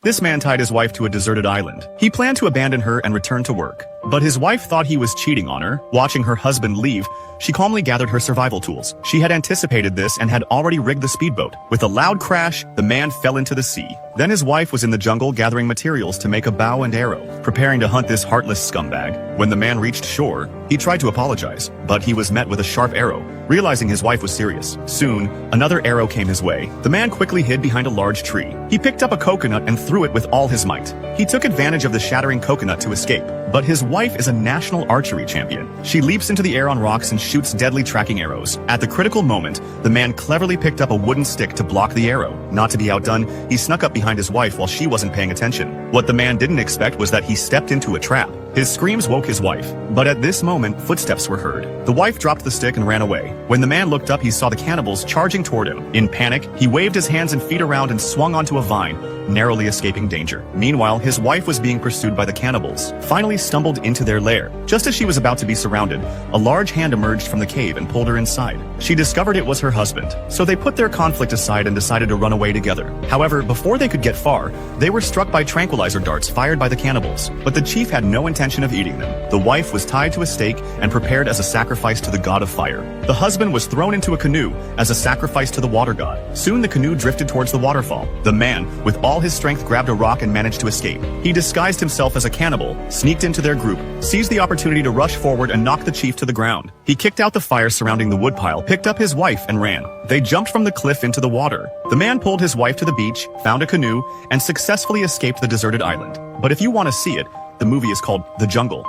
This man tied his wife to a deserted island. He planned to abandon her and return to work. But his wife thought he was cheating on her. Watching her husband leave, she calmly gathered her survival tools. She had anticipated this and had already rigged the speedboat. With a loud crash, the man fell into the sea. Then his wife was in the jungle gathering materials to make a bow and arrow, preparing to hunt this heartless scumbag. When the man reached shore, he tried to apologize, but he was met with a sharp arrow, realizing his wife was serious. Soon, another arrow came his way. The man quickly hid behind a large tree. He picked up a coconut and threw it with all his might. He took advantage of the shattering coconut to escape, but his wife is a national archery champion. She leaps into the air on rocks and shoots deadly tracking arrows. At the critical moment, the man cleverly picked up a wooden stick to block the arrow. Not to be outdone, he snuck up behind his wife while she wasn't paying attention. What the man didn't expect was that he stepped into a trap. His screams woke his wife, but at this moment, footsteps were heard. The wife dropped the stick and ran away. When the man looked up, he saw the cannibals charging toward him. In panic, he waved his hands and feet around and swung onto a vine, narrowly escaping danger. Meanwhile, his wife was being pursued by the cannibals, finally stumbled into their lair. Just as she was about to be surrounded, a large hand emerged from the cave and pulled her inside. She discovered it was her husband, so they put their conflict aside and decided to run away together. However, before they could get far, they were struck by tranquilizer darts fired by the cannibals, but the chief had no intention of eating them. The wife was tied to a stake and prepared as a sacrifice to the god of fire. The husband was thrown into a canoe as a sacrifice to the water god. Soon the canoe drifted towards the waterfall. The man, with all his strength, grabbed a rock and managed to escape. He disguised himself as a cannibal, sneaked into their group, seized the opportunity to rush forward and knock the chief to the ground. He kicked out the fire surrounding the woodpile, picked up his wife and ran. They jumped from the cliff into the water. The man pulled his wife to the beach, found a canoe, and successfully escaped the deserted island. But if you want to see it, the movie is called The Jungle.